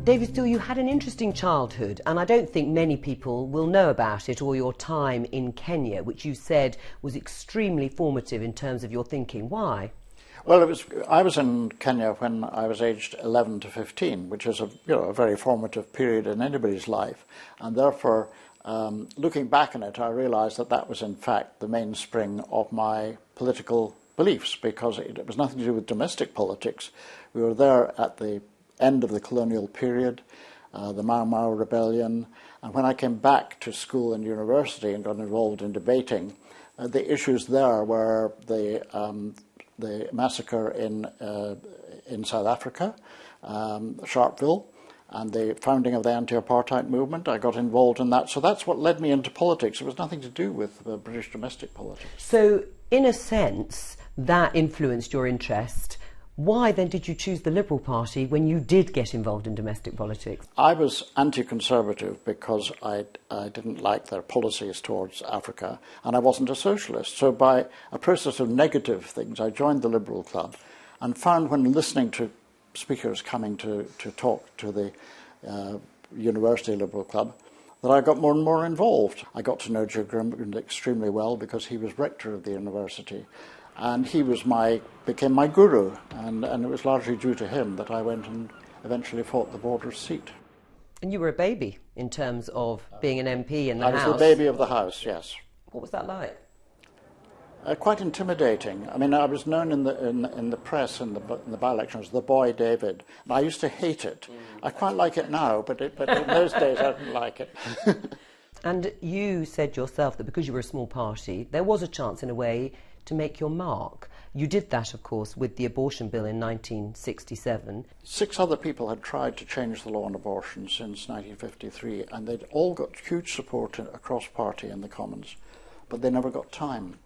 David Steele, you had an interesting childhood, and I don't think many people will know about it or your time in Kenya, which you said was extremely formative in terms of your thinking. Why? Well, I was in Kenya when I was aged 11 to 15, which is a very formative period in anybody's life, and therefore, looking back on it, I realised that that was in fact the mainspring of my political beliefs, because it was nothing to do with domestic politics. We were there at the end of the colonial period, the Mau Mau rebellion, and when I came back to school and university and got involved in debating, the issues there were the massacre in South Africa, Sharpeville, and the founding of the anti-apartheid movement. I got involved in that, so that's what led me into politics. It was nothing to do with British domestic politics. So, in a sense, that influenced your interest. Why then did you choose the Liberal Party when you did get involved in domestic politics? I was anti-conservative because I didn't like their policies towards Africa, and I wasn't a socialist. So by a process of negative things, I joined the Liberal Club and found, when listening to speakers coming to talk to the University Liberal Club, that I got more and more involved. I got to know Joe Grimond extremely well because he was rector of the university. And he became my guru, and it was largely due to him that I went and eventually fought the Borders seat. And you were a baby in terms of being an MP in the House. I was the baby of the House, yes. What was that like? Quite intimidating. I mean, I was known in the press in the by-election as the boy David, and I used to hate it. I quite like it now, but in those days I didn't like it. And you said yourself that because you were a small party, there was a chance, in a way, to make your mark. You did that, of course, with the abortion bill in 1967. 6 other people had tried to change the law on abortion since 1953, and they'd all got huge support across party in the Commons, but they never got time.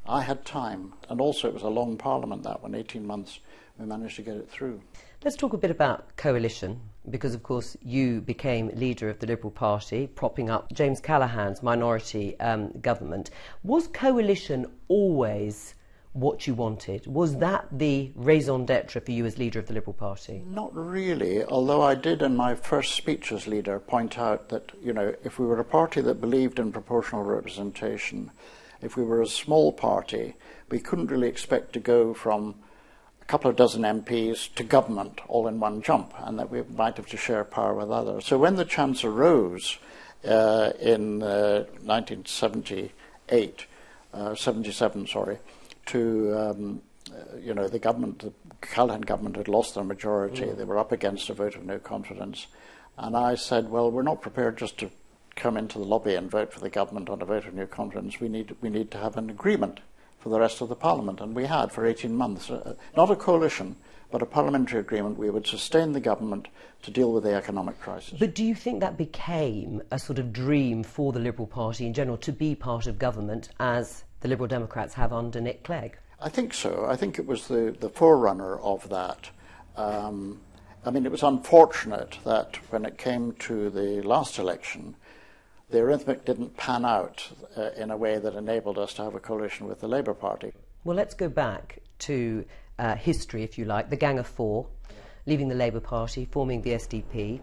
I had time, and also it was a long parliament, that one, 18 months, we managed to get it through. Let's talk a bit about coalition, because of course you became leader of the Liberal Party, propping up James Callaghan's minority government. Was coalition always what you wanted? Was that the raison d'etre for you as leader of the Liberal Party? Not really, although I did in my first speech as leader point out that, if we were a party that believed in proportional representation, if we were a small party, we couldn't really expect to go from a couple of dozen MPs to government all in one jump, and that we might have to share power with others. So when the chance arose in 1978, 77, to the government, the Callaghan government had lost their majority. They were up against a vote of no confidence, and I said, well, we're not prepared just to come into the lobby and vote for the government on a vote of no confidence. We need to have an agreement for the rest of the Parliament, and we had for 18 months. Not a coalition, but a parliamentary agreement. We would sustain the government to deal with the economic crisis. But do you think that became a sort of dream for the Liberal Party in general, to be part of government, as the Liberal Democrats have under Nick Clegg? I think so. I think it was the forerunner of that. It was unfortunate that when it came to the last election, the arithmetic didn't pan out in a way that enabled us to have a coalition with the Labour Party. Well, let's go back to history, if you like. The Gang of Four, leaving the Labour Party, forming the SDP.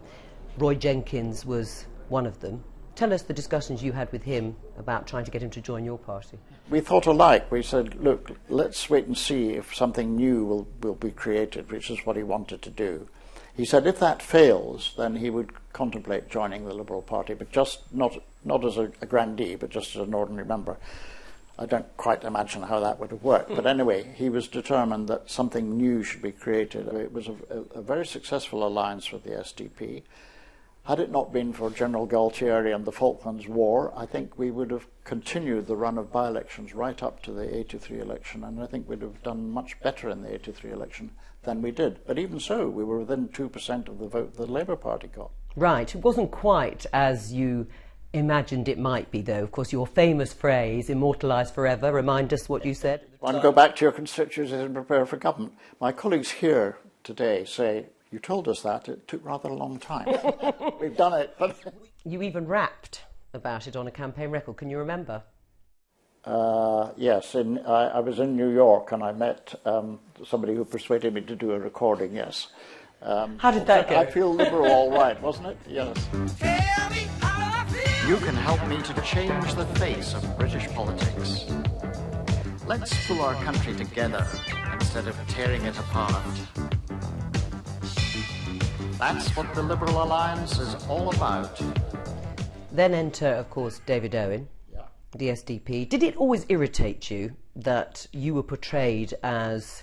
Roy Jenkins was one of them. Tell us the discussions you had with him about trying to get him to join your party. We thought alike. We said, look, let's wait and see if something new will be created, which is what he wanted to do. He said if that fails, then he would contemplate joining the Liberal Party, but just not as a grandee, but just as an ordinary member. I don't quite imagine how that would have worked. But anyway, he was determined that something new should be created. It was a very successful alliance with the SDP. Had it not been for General Galtieri and the Falklands War, I think we would have continued the run of by-elections right up to the 83 election, and I think we'd have done much better in the 83 election than we did. But even so, we were within 2% of the vote the Labour Party got. Right. It wasn't quite as you imagined it might be, though. Of course, your famous phrase, immortalised forever, remind us what you said. One, go back to your constituencies and prepare for government. My colleagues here today say, you told us that, it took rather a long time. We've done it, but... You even rapped about it on a campaign record, can you remember? Yes, I was in New York and I met somebody who persuaded me to do a recording, yes. How did that go? I feel liberal all right, wasn't it? Yes. You can help me to change the face of British politics. Let's pull our country together instead of tearing it apart. That's what the Liberal Alliance is all about. Then enter, of course, David Owen, the SDP. Did it always irritate you that you were portrayed as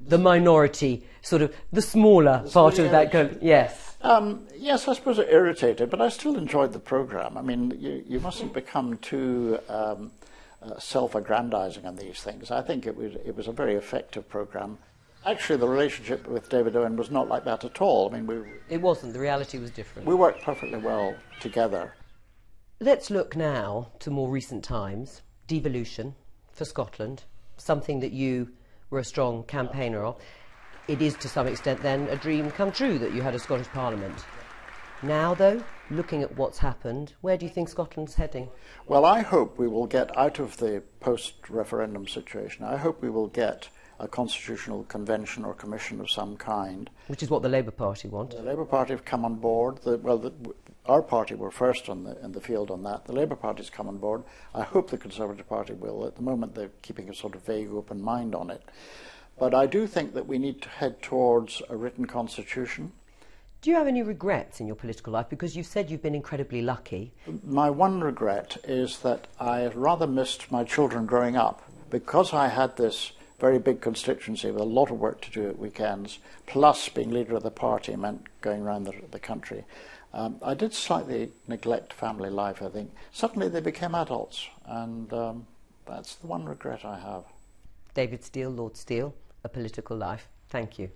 the minority, sort of the smaller part of that? Yes. Yes, I suppose it irritated, but I still enjoyed the programme. I mean, you mustn't become too self-aggrandising on these things. I think it was a very effective programme. Actually, the relationship with David Owen was not like that at all. I mean, it wasn't. The reality was different. We worked perfectly well together. Let's look now to more recent times. Devolution for Scotland, something that you were a strong campaigner of. It is to some extent then a dream come true that you had a Scottish Parliament. Now, though, looking at what's happened, where do you think Scotland's heading? Well, I hope we will get out of the post-referendum situation. I hope we will get a constitutional convention or commission of some kind. Which is what the Labour Party want. The Labour Party have come on board. Our party were first in the field on that. The Labour Party's come on board. I hope the Conservative Party will. At the moment, they're keeping a sort of vague, open mind on it. But I do think that we need to head towards a written constitution. Do you have any regrets in your political life? Because you've said you've been incredibly lucky. My one regret is that I rather missed my children growing up. Because I had this very big constituency with a lot of work to do at weekends, plus being leader of the party meant going around the country. I did slightly neglect family life, I think. Suddenly they became adults, and that's the one regret I have. David Steel, Lord Steel, A Political Life. Thank you.